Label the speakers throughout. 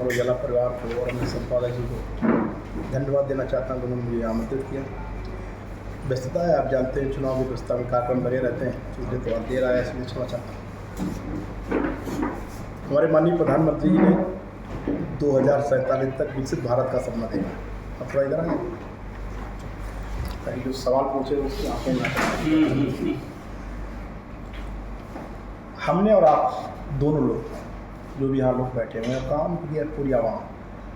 Speaker 1: अमर उजाला परिवार को और अपने संपादक जी को धन्यवाद देना चाहता हूँ, उन्होंने मुझे आमंत्रित किया। व्यस्तता है, आप जानते हैं, चुनाव की व्यवस्था में कार्यक्रम बने रहते हैं, चूँकि तो देर आया इसलिए क्षमा चाहता हूँ। हमारे माननीय प्रधानमंत्री जी ने 2047 तक विकसित भारत का सपना देखा। अब थोड़ा इधर आए ताकि जो सवाल पूछे उसकी आंखें ना। हमने और आप दोनों लोग जो भी यहाँ लोग बैठे हुए हैं, काम किया, पूरी आवाम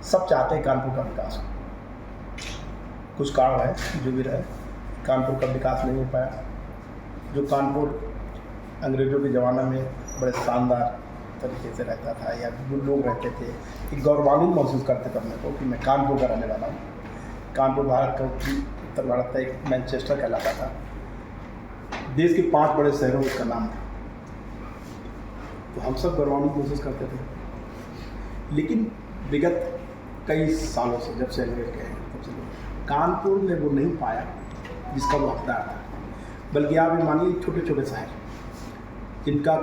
Speaker 1: सब चाहते हैं कानपुर का विकास हो। कुछ कारण है जो भी रहे, कानपुर का विकास नहीं हो पाया। जो कानपुर अंग्रेज़ों के ज़माने में बड़े शानदार तरीके से रहता था, या जो लोग रहते थे कि गौरवान्वित महसूस करते थे अपने को कि मैं कानपुर का रहने वाला हूँ। कानपुर भारत का उत्तर भारत का एक मैनचेस्टर कहलाता था। देश के 5 बड़े शहरों में उसका नाम था, तो हम सब गौरवान्वित महसूस करते थे। लेकिन विगत कई सालों से, जब से अंग्रेज गए हैं तब से कानपुर ने वो नहीं पाया जिसका वो हकदार था। बल्कि आप ये मानिए छोटे छोटे शहर जिनका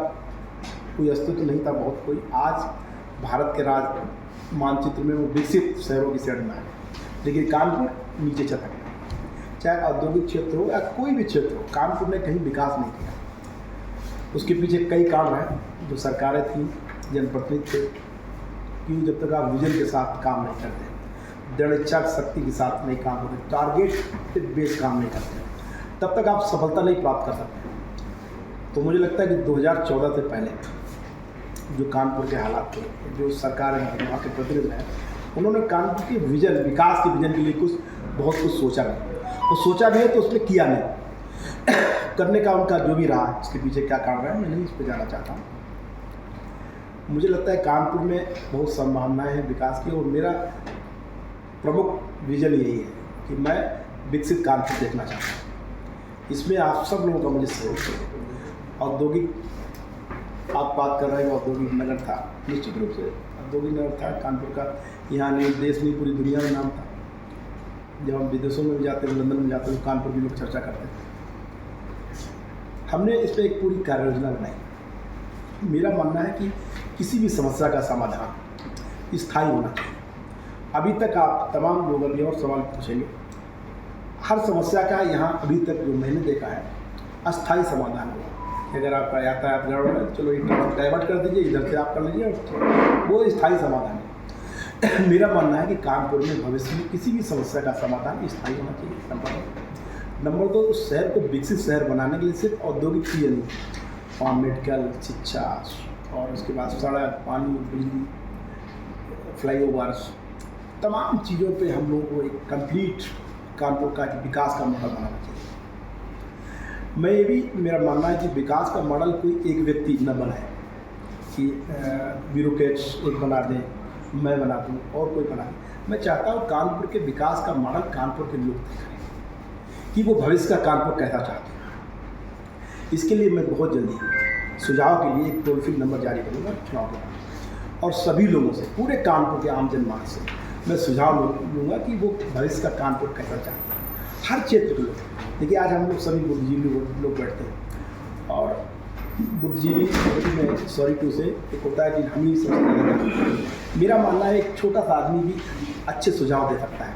Speaker 1: कोई अस्तित्व नहीं था, बहुत कोई आज भारत के राज मानचित्र में वो विकसित शहरों की श्रेणी में है। लेकिन कानपुर नीचे चला गया। चाहे औद्योगिक क्षेत्र हो या कोई भी क्षेत्र हो, कानपुर ने कहीं विकास नहीं किया। उसके पीछे कई कारण हैं। जो सरकारें थी, जनप्रतिनिधि थे, क्यों जब तक आप विजन के साथ काम नहीं करते, दृढ़ इच्छा शक्ति के साथ नहीं काम करते, टारगेट बेस्ड काम नहीं करते, तब तक आप सफलता नहीं प्राप्त कर सकते। तो मुझे लगता है कि 2014 से पहले जो कानपुर के हालात थे, जो सरकार है, वहाँ के प्रतिनिधि हैं, उन्होंने कानपुर के विजन, विकास के विजन के लिए बहुत कुछ सोचा नहीं। वो सोचा भी है तो उसने किया नहीं। करने का उनका जो भी रहा, इसके पीछे क्या कारण है मैं नहीं इस पर जाना चाहता हूँ। मुझे लगता है कानपुर में बहुत संभावनाएं हैं विकास की, और मेरा प्रमुख विजन यही है कि मैं विकसित कानपुर देखना चाहता हूँ। इसमें आप सब लोगों का मुझे सहयोग चाहिए। औद्योगिक आप बात कर रहे हैं, औद्योगिक नगर था, निश्चित रूप से औद्योगिक नगर था कानपुर का। यहाँ नहीं, देश नहीं, पूरी दुनिया में नाम था। जब हम विदेशों में भी जाते थे, लंदन में जाते थे, तो कानपुर की लोग चर्चा करते थे। हमने इस पर एक पूरी कार्य योजना बनाई। मेरा मानना है कि किसी भी समस्या का समाधान स्थायी होना चाहिए। अभी तक आप तमाम लोग अभी और सवाल पूछेंगे, हर समस्या का यहाँ अभी तक जो मैंने देखा है अस्थायी समाधान हुआ। अगर आपका यातायात गड़बड़ है, चलो ये डाइवर्ट कर दीजिए, इधर से आप कर लीजिए, वो स्थायी समाधान है। मेरा मानना है कि कानपुर में भविष्य में किसी भी समस्या का समाधान स्थायी होना चाहिए। नंबर 2, उस शहर को विकसित शहर बनाने के लिए सिर्फ औद्योगिक चीज़ें नहीं, वहाँ मेडिकल, शिक्षा, और उसके बाद सड़क, पानी, बिजली, फ्लाईओवर्स, तमाम चीज़ों पे हम लोगों को एक कंप्लीट कानपुर का विकास का मॉडल बनाना चाहिए। मैं ये भी, मेरा मानना है कि विकास का मॉडल कोई एक व्यक्ति न बनाए कि ब्यूरोक्रेट्स एक बना दें, मैं बना दूँ और कोई बना दें। मैं चाहता हूँ कानपुर के विकास का मॉडल कानपुर के लोग देखें कि वो भविष्य का कानपुर कैसा चाहते हैं। इसके लिए मैं बहुत जल्दी सुझाव के लिए एक टोल फ्री नंबर जारी करूँगा चुनाव के बाद, और सभी लोगों से, पूरे कानपुर के आम जनमानस से मैं सुझाव लूँगा कि वो भविष्य का कानपुर कैसा चाहते हैं। हर क्षेत्र के लोग, देखिए आज हम लोग सभी बुद्धिजीवी लोग बैठते हैं, और बुद्धिजीवी में सॉरी टू से एक होता है कि हम ही सबसे ज़्यादा। मेरा मानना है एक छोटा सा आदमी भी अच्छे सुझाव दे सकता है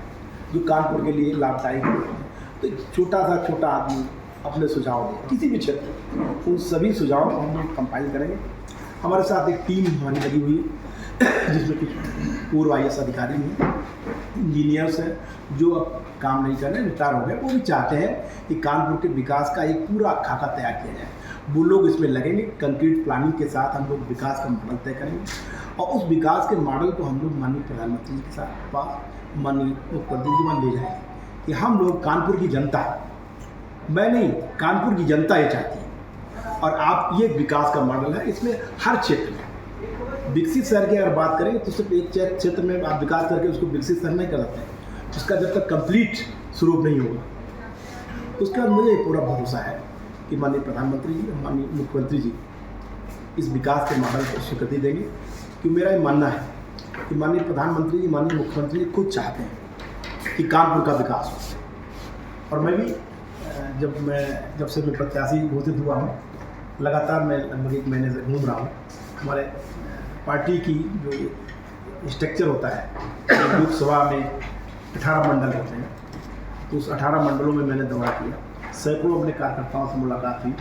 Speaker 1: जो कानपुर के लिए लाभदायक है। तो छोटा आदमी अपने सुझाव दें किसी भी क्षेत्र में, उन सभी सुझाव को हम लोग कंपाइल करेंगे। हमारे साथ एक टीम हमारी लगी हुई है जिसमें कुछ पूर्व IAS अधिकारी हैं, इंजीनियर्स हैं, जो अब काम नहीं कर रहे, रिटायर हो गए। वो भी चाहते हैं कि कानपुर के विकास का एक पूरा खाका तैयार किया जाए। वो लोग इसमें लगेंगे, कंक्रीट प्लानिंग के साथ हम लोग विकास का मॉडल तय करेंगे, और उस विकास के मॉडल को हम लोग माननीय प्रधानमंत्री के साथ पास माननीय मुख्यमंत्री जी मान ले जाएंगे कि हम लोग कानपुर की जनता, मैं नहीं, कानपुर की जनता ये चाहती है। और आप ये विकास का मॉडल है, इसमें हर क्षेत्र में विकसित शहर की अगर बात करें तो सिर्फ एक क्षेत्र में आप विकास करके उसको विकसित शहर नहीं कर सकते। उसका जब तक कंप्लीट स्वरूप नहीं होगा, उसके बाद मुझे पूरा भरोसा है कि माननीय प्रधानमंत्री जी, माननीय मुख्यमंत्री जी इस विकास के मॉडल को स्वीकृति देंगे। कि मेरा ये मानना है कि माननीय प्रधानमंत्री जी, माननीय मुख्यमंत्री जी खुद चाहते हैं कि कानपुर का विकास हो। और मैं भी जब से मैं प्रत्याशी घोषित हुआ हूँ, लगातार मैं लगभग 1 महीने से घूम रहा हूँ। हमारे पार्टी की जो स्ट्रक्चर होता है। लोकसभा में 18 मंडल होते हैं, तो उस 18 मंडलों में मैंने दौरा किया। सैकड़ों अपने कार्यकर्ताओं से मुलाकात हुई,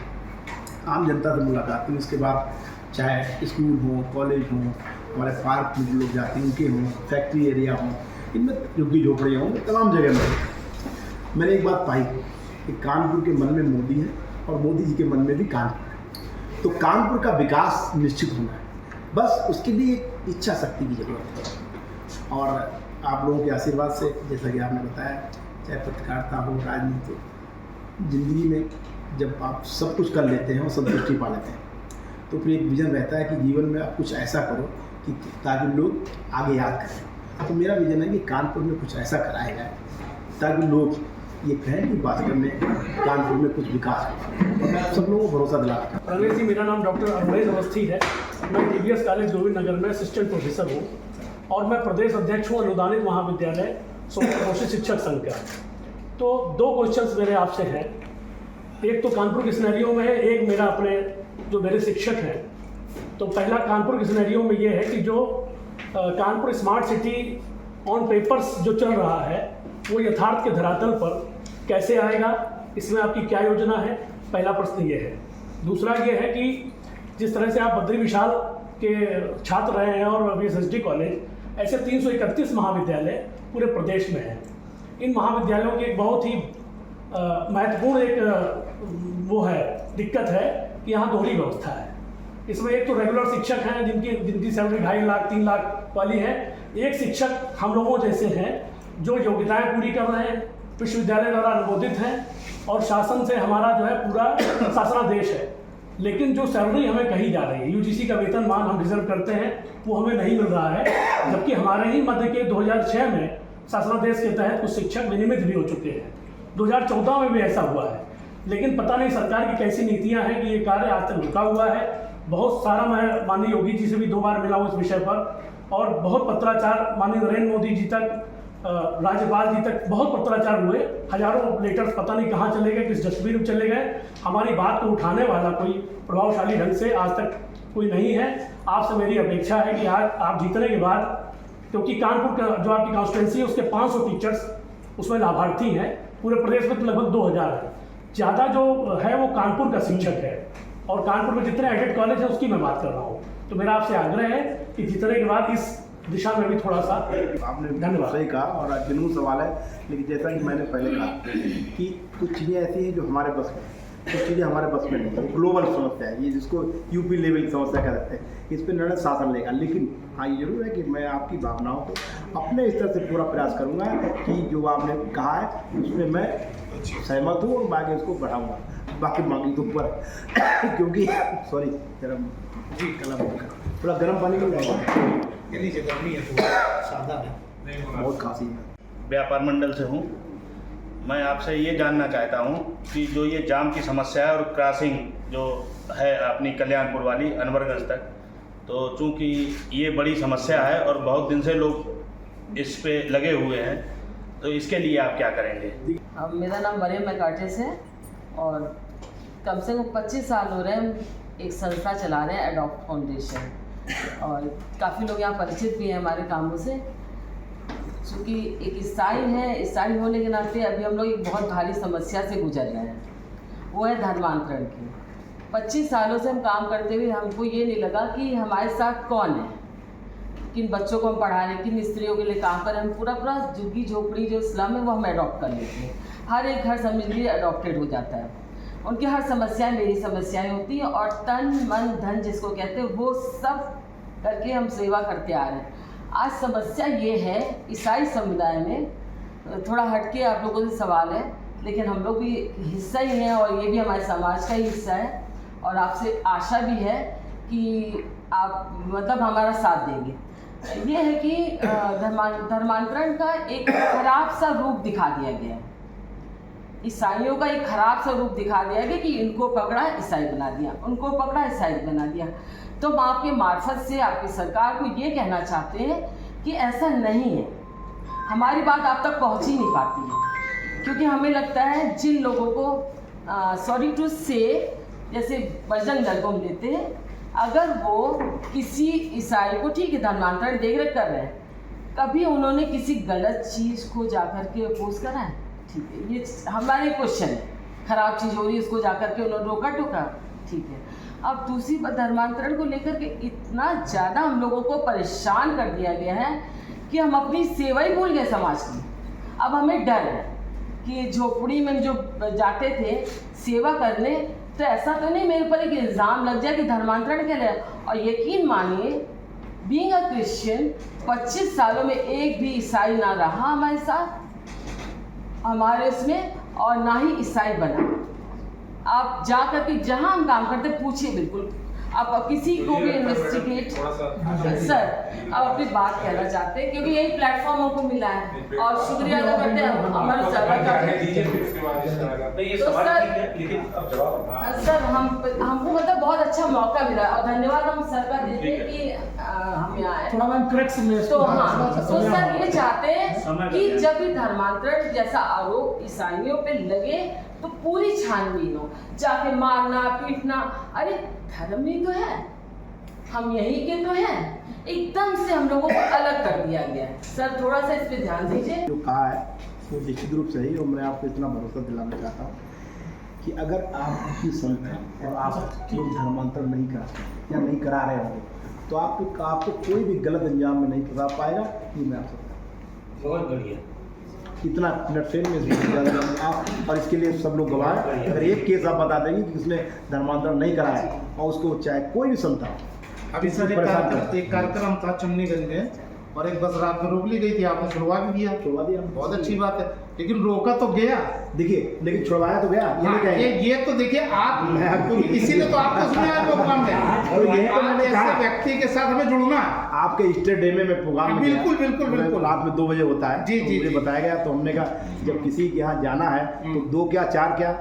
Speaker 1: आम जनता से मुलाकात हुई। उसके बाद चाहे स्कूल हो, कॉलेज हो, हमारे पार्क में जो लोग जाते हैं उनके हों, फैक्ट्री एरिया हों, इनमें झुग्गी झोपड़ियाँ हों, तमाम जगह में मैंने एक बात पाई कि कानपुर के मन में मोदी है और मोदी जी के मन में भी कानपुर है। तो कानपुर का विकास निश्चित होना है, बस उसके लिए एक इच्छा शक्ति की ज़रूरत है। और आप लोगों के आशीर्वाद से, जैसा कि आपने बताया, चाहे पत्रकारिता हो, राजनीति हो, ज़िंदगी में जब आप सब कुछ कर लेते हैं और संतुष्टि पा लेते हैं, तो फिर एक विज़न रहता है कि जीवन में आप कुछ ऐसा करो कि ताकि लोग आगे याद करें। तो मेरा विज़न है कि कानपुर में कुछ ऐसा कराया जाए ताकि लोग ये कहें कि वास्तव में कानपुर में कुछ विकास हो। मैं आप सब लोगों को भरोसा दिलाता हूँ।
Speaker 2: रमेश जी, मेरा नाम डॉक्टर अरुणेश अवस्थी है। मैं DBS कॉलेज गोविंद नगर में असिस्टेंट प्रोफेसर हूँ और मैं प्रदेश अध्यक्ष हूँ अनुदानित महाविद्यालय सोमपोषित शिक्षक संघ का। तो 2 क्वेश्चंस मेरे आपसे हैं। एक तो कानपुर के सिनेरियो में है, एक मेरा अपने जो मेरे शिक्षक हैं। तो पहला कानपुर के सिनेरियो में ये है कि जो Kanpur smart city on papers जो चल रहा है वो यथार्थ के धरातल पर कैसे आएगा, इसमें आपकी क्या योजना है? पहला प्रश्न ये है। दूसरा ये है कि जिस तरह से आप बद्री विशाल के छात्र रहे हैं और VSSD कॉलेज, ऐसे 331 महाविद्यालय पूरे प्रदेश में हैं। इन महाविद्यालयों की एक बहुत ही महत्वपूर्ण एक वो है, दिक्कत है कि यहाँ दोहरी व्यवस्था है। इसमें एक तो रेगुलर शिक्षक हैं जिनकी सैलरी 2.5 लाख 3 लाख वाली है। एक शिक्षक हम लोगों जैसे हैं जो योग्यताएं पूरी कर रहे हैं, विश्वविद्यालय द्वारा अनुमोदित हैं और शासन से हमारा जो है पूरा शासनादेश है, लेकिन जो सैलरी हमें कही जा रही है, UGC का वेतनमान हम डिजर्व करते हैं, वो हमें नहीं मिल रहा है। जबकि हमारे ही मध्य के 2006 में शासनादेश के तहत कुछ शिक्षक विनियमित भी हो चुके हैं। 2014 में भी ऐसा हुआ है, लेकिन पता नहीं सरकार की कैसी नीतियां हैं कि ये कार्य आज तक रुका हुआ है। बहुत सारा मैं माननीय योगी जी से भी 2 बार मिला हूँ इस विषय पर, और बहुत पत्राचार माननीय नरेंद्र मोदी जी तक, राज्यपाल जी तक बहुत पत्राचार हुए। हजारों लेटर्स पता नहीं कहाँ चले गए, किस डस्टबिन में चले गए। हमारी बात को उठाने वाला कोई प्रभावशाली ढंग से आज तक कोई नहीं है। आपसे मेरी अपेक्षा है कि आज आप जीतने के बाद, क्योंकि कानपुर का जो आपकी कॉन्स्टिट्यूंसी है उसके 500 टीचर्स उसमें लाभार्थी हैं, पूरे प्रदेश में तो लगभग 2000 है। ज़्यादा जो है वो कानपुर का शिक्षक है, और कानपुर में जितने एडेड कॉलेज है उसकी मैं बात कर रहा हूँ। तो मेरा आपसे आग्रह है कि जीतने के बाद इस दिशा में भी थोड़ा सा
Speaker 1: आपने धन्यवाद सही कहा, और जनून सवाल है। लेकिन जैसा कि मैंने पहले कहा कि कुछ चीज़ें ऐसी हैं जो हमारे बस में, कुछ चीज़ें हमारे बस में नहीं है। ग्लोबल समस्या है ये, जिसको UP लेवल की समस्या कह सकते हैं। इस पर निर्णय शासन लेगा, लेकिन हाँ ये जरूर है कि मैं आपकी भावनाओं को अपने स्तर से पूरा प्रयास करूँगा कि जो आपने कहा है उसमें मैं सहमत हूँ और बाकी उसको बढ़ाऊँगा। बाकी मांगी तो ऊपर क्योंकि सॉरी जरा जी कलम थोड़ा गर्म पानी मिल जाएगा, गर्मी है, सादा है, बहुत खांसी है।
Speaker 3: व्यापार मंडल से हूँ। मैं आपसे ये जानना चाहता हूँ कि जो ये जाम की समस्या है और क्रॉसिंग जो है अपनी कल्याणपुर वाली अनवरगंज तक, तो चूँकि ये बड़ी समस्या है और बहुत दिन से लोग इस पे लगे हुए हैं, तो इसके लिए आप क्या करेंगे?
Speaker 4: मेरा नाम मरियम मैकार्टिस है और कम से कम 25 साल हो रहे हैं हम एक संस्था चला रहे हैं, एडॉप्ट फाउंडेशन, और काफ़ी लोग यहाँ परिचित भी हैं हमारे कामों से। चूँकि एक ईसाई है, ईसाई होने के नाते अभी हम लोग एक बहुत भारी समस्या से गुजर रहे हैं, वो है धर्मांतरण की। 25 सालों से हम काम करते हुए हमको ये नहीं लगा कि हमारे साथ कौन है, किन बच्चों को हम पढ़ा रहे हैं, किन स्त्रियों के लिए काम कर रहे हैं। हम पूरा झुग्गी झोपड़ी जो इस्लाम है वो हम अडॉप्ट कर लेते हैं। हर एक घर समझ लीजिए अडॉप्टेड हो जाता है। उनकी हर समस्याएं मेरी समस्याएं होती हैं, और तन मन धन जिसको कहते हैं वो सब करके हम सेवा करते आ रहे हैं। आज समस्या ये है ईसाई समुदाय में, थोड़ा हटके आप लोगों से सवाल है, लेकिन हम लोग भी हिस्सा ही हैं और ये भी हमारे समाज का ही हिस्सा है, और आपसे आशा भी है कि आप मतलब हमारा साथ देंगे। ये है कि धर्मांतरण का एक खराब सा रूप दिखा दिया गया है, ईसाइयों का एक खराब सा रूप दिखा दिया गया कि इनको पकड़ा ईसाई बना दिया, उनको पकड़ा ईसाई बना दिया। तो हम आपके मार्फत से आपकी सरकार को ये कहना चाहते हैं कि ऐसा नहीं है, हमारी बात आप तक पहुंच ही नहीं पाती है, क्योंकि हमें लगता है जिन लोगों को सॉरी टू से जैसे बजरंग दल को हम लेते हैं, अगर वो किसी ईसाई को, ठीक है धर्मांतरण देख रेख कर रहे हैं, कभी उन्होंने किसी गलत चीज़ को जाकर के अपोज करा है? ठीक है, ये हमारे क्वेश्चन है। खराब चीज़ हो रही है उसको जाकर के उन्होंने रोका टोका, ठीक है। अब दूसरी बात, धर्मांतरण को लेकर के इतना ज़्यादा हम लोगों को परेशान कर दिया गया है कि हम अपनी सेवा ही भूल गए समाज की। अब हमें डर है कि झोपड़ी में जो जाते थे सेवा करने, तो ऐसा तो नहीं मेरे पर एक इल्ज़ाम लग जाए कि धर्मांतरण के लिए। और यकीन मानिए, बीइंग अ क्रिश्चियन 25 सालों में एक भी ईसाई ना रहा हमारे साथ, हमारे उसमें, और ना ही ईसाई बना। आप जा करके जहाँ हम काम करते पूछिए, बिल्कुल आप किसी को भी इन्वेस्टिगेट। सर अब अपनी बात कहना चाहते हैं क्योंकि यही प्लेटफॉर्म हमको मिला है और शुक्रिया अदा करते हैं हमारे सर। हमको मतलब बहुत अच्छा मौका मिला और धन्यवाद हम सर का देते हैं कि हम यहाँ आए। तो हाँ, तो सर ये चाहते हैं कि जब भी धर्मांतरण जैसा आरोप ईसाइयों पे लगे तो पूरी छानबीन हो, जाके मारना पीटना, अरे धर्म ही तो है, हम यही के तो हैं। एकदम से हम लोगों को अलग कर दिया गया है। सर थोड़ा सा इस पे ध्यान दीजिए।
Speaker 1: जो कहा है वो निश्चित रूप से ही, और मैं आपको इतना भरोसा दिलाना चाहता हूँ कि अगर आपकी संस्था और आप लोग धर्मांतरण नहीं करा या नहीं करा रहे होंगे तो आपको कोई भी गलत अंजाम में नहीं फंसा पाएगा। ये मैं आपसे
Speaker 3: बहुत बढ़िया,
Speaker 1: इतना मिनट में आप, और इसके लिए सब लोग गवाह हैं। अगर एक केस आप बता देंगे कि उसने धर्मांतरण नहीं कराया और उसको चाहे कोई भी संस्था हो,
Speaker 5: अभी सर एक कार्यक्रम था चुन्नीगंज में और एक बस रात में रोक ली गई थी, आपने छुड़वा भी दिया।
Speaker 1: छुड़वा दिया,
Speaker 5: बहुत अच्छी बात है, लेकिन रोका तो गया।
Speaker 1: देखिए लेकिन छुड़वाया तो गया, ये नहीं कहेंगे।
Speaker 5: ये तो देखिए आप, इसीलिए तो आपको सुना है प्रोग्राम में,
Speaker 1: और ये तो मैंने कहा
Speaker 5: व्यक्ति के साथ हमें जुड़ना है।
Speaker 1: आपके स्टेट डे में प्रोग्राम
Speaker 5: बिल्कुल बिल्कुल बिल्कुल
Speaker 1: रात में 2 बजे होता है।
Speaker 5: जी जी,
Speaker 1: मुझे बताया गया, तो हमने कहा जब किसी के यहाँ जाना है तो 2 क्या 4 क्या,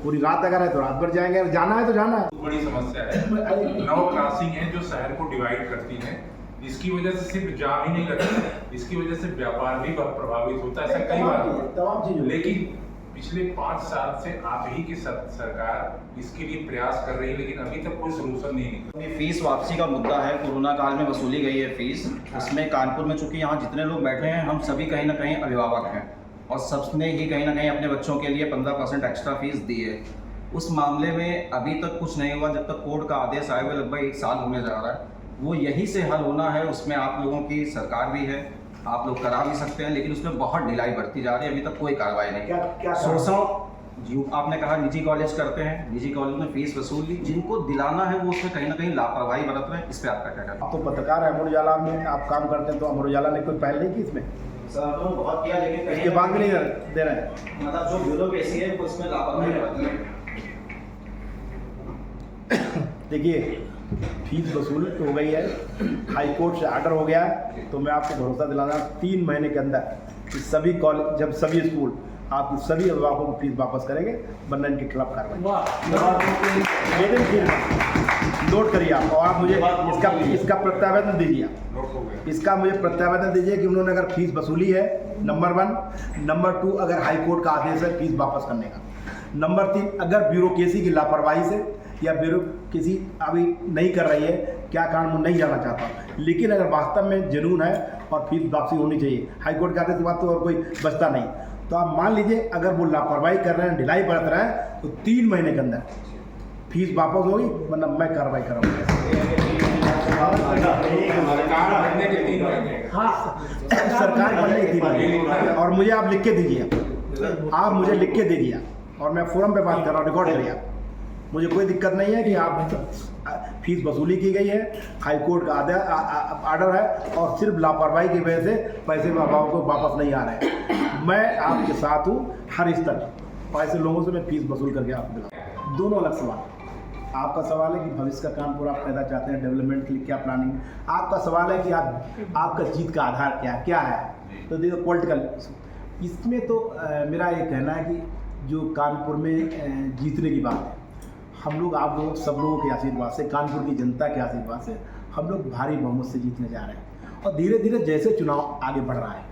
Speaker 1: पूरी रात अगर है तो रात भर जाएंगे, अगर जाना है तो जाना है।
Speaker 6: बड़ी समस्या है, 9 क्रॉसिंग है जो शहर को डिवाइड करती हैं। इसकी वजह से सिर्फ जाम ही नहीं करती, इसकी वजह से व्यापार भी बहुत प्रभावित होता है। ऐसा कई बार हुआ, लेकिन पिछले 5 साल से आप ही की सरकार इसके लिए प्रयास कर रही है, लेकिन अभी तक कोई सलूशन नहीं निकला।
Speaker 3: फीस वापसी का मुद्दा है, कोरोना काल में वसूली गई है फीस। उसमें कानपुर में चूंकि यहाँ जितने लोग बैठे हैं हम सभी कहीं ना कहीं अभिभावक हैं और सबने ही कहीं ना कहीं अपने बच्चों के लिए 15% एक्स्ट्रा फीस दी है। उस मामले में अभी तक कुछ नहीं हुआ, जब तक कोर्ट का आदेश आए हुए लगभग 1 साल होने जा रहा है। वो यही से हल होना है, उसमें आप लोगों की सरकार भी है, आप लोग करा भी सकते हैं, लेकिन उसमें बहुत ढिलाई बरती जा रही है, अभी तक कोई कार्रवाई नहीं।
Speaker 1: क्या
Speaker 3: जी आपने कहा निजी कॉलेज करते हैं, निजी कॉलेज में फीस वसूल ली, जिनको दिलाना है वो उसमें कहीं ना कहीं लापरवाही बरत रहे हैं। इस पर आपका क्या कहना है?
Speaker 1: आप तो पत्रकार है, अमर उजाला में आप काम करते हैं, तो अमर उजाला ने कोई पहल नहीं की इसमें?
Speaker 3: सर तो बहुत किया, लेकिन
Speaker 1: इसके बाद भी नहीं दे रहे हैं।
Speaker 3: मतलब जो ब्यूरोक्रेसी है वो उसमें लापरवाही बरत रहे हैं।
Speaker 1: देखिए फीस वसूल तो हो गई है, हाई कोर्ट से ऑर्डर हो गया है, तो मैं आपको भरोसा दिलाना 3 महीने के अंदर कि सभी कॉलेज, जब सभी स्कूल आप सभी अभिभावकों को फीस वापस करेंगे, वरना इनके खिलाफ कार्रवाई। नोट करिए आप, और आप मुझे इसका प्रत्यावेदन दीजिए। इसका मुझे प्रत्यावेदन दीजिए कि उन्होंने अगर फीस वसूली है, नंबर 1। नंबर 2, अगर हाई कोर्ट का आदेश है फीस वापस करने का। नंबर 3, अगर ब्यूरोक्रेसी की लापरवाही से या ब्यूरोक्रेसी अभी नहीं कर रही है, क्या कारण मैं नहीं जाना चाहता, लेकिन अगर वास्तव में जुनून है और फीस वापसी होनी चाहिए, हाई कोर्ट के आदेश के बाद तो और कोई बचता नहीं, तो आप मान लीजिए अगर वो लापरवाही कर रहे हैं, ढिलाई बरत रहे हैं, तो 3 महीने के अंदर फीस वापस होगी, वरना मैं कार्रवाई करूँगा। सरकार बनने की 3 महीने, और मुझे आप लिख के दीजिए, आप मुझे लिख के दीजिए, और मैं फोरम पे बात कर रहा हूँ, रिकॉर्ड करिए। मुझे कोई दिक्कत नहीं है कि आप फीस वसूली की गई है, हाई कोर्ट का आर्डर है, और सिर्फ लापरवाही की वजह से पैसे अभिभावकों को वापस नहीं आ रहे हैं। मैं आपके साथ हूँ हर स्तर पर, और ऐसे लोगों से मैं फीस वसूल करके आपको दिलाऊँ। दोनों अलग सवाल। आपका सवाल है कि भविष्य का कानपुर आप पैदा चाहते हैं, डेवलपमेंट के लिए क्या प्लानिंग। आपका सवाल है कि आपका जीत का आधार क्या है, तो देखो पॉलिटिकल। इसमें तो मेरा ये कहना है कि जो कानपुर में जीतने की बात है, हम लोग आप लोग सब लोगों के आशीर्वाद से, कानपुर की जनता के आशीर्वाद से हम लोग भारी बहुमत से जीतने जा रहे हैं। और धीरे धीरे जैसे चुनाव आगे बढ़ रहा है,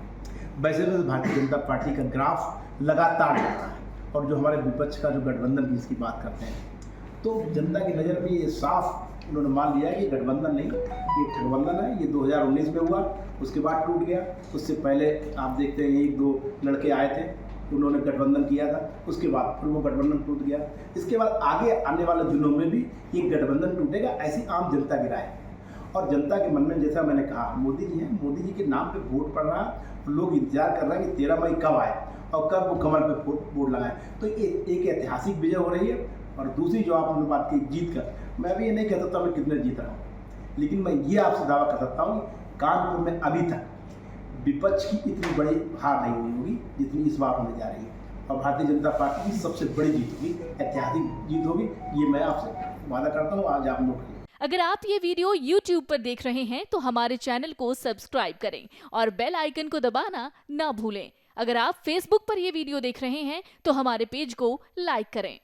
Speaker 1: वैसे वैसे भारतीय जनता पार्टी का ग्राफ लगातार बढ़ रहा है। और जो हमारे विपक्ष का जो गठबंधन की इसकी बात करते हैं, तो जनता की नज़र में ये साफ उन्होंने मान लिया कि ये गठबंधन नहीं, ये ठगबंधन है। ये 2019 में हुआ, उसके बाद टूट गया। उससे पहले आप देखते हैं 1-2 लड़के आए थे, उन्होंने गठबंधन किया था, उसके बाद फिर वो गठबंधन टूट गया। इसके बाद आगे आने वाले दिनों में भी ये गठबंधन टूटेगा, ऐसी आम जनता की राय है। और जनता के मन में, जैसा मैंने कहा, मोदी जी हैं, मोदी जी के नाम पे वोट पड़ रहा है, लोग इंतजार कर रहे हैं कि 13 मई कब आए और कब वो कमल पे वोट लगाएं। तो एक ऐतिहासिक विजय हो रही है। और दूसरी जो आपने बात की जीत का, मैं भी ये नहीं कह सकता मैं कितने जीत रहा हूँ, लेकिन मैं ये आपसे दावा कर सकता हूँ कि कानपुर में अभी तक विपक्ष की इतनी बड़ी हार नहीं हुई होगी जितनी इस बार होने जा रही है। और भारतीय जनता पार्टी की सबसे बड़ी जीत होगी, ऐतिहासिक जीत होगी, ये मैं आपसे वादा करता हूँ। आज आप नोट करिए।
Speaker 7: अगर आप ये वीडियो YouTube पर देख रहे हैं तो हमारे चैनल को सब्सक्राइब करें और बेल आइकन को दबाना ना भूलें। अगर आप Facebook पर ये वीडियो देख रहे हैं तो हमारे पेज को लाइक करें।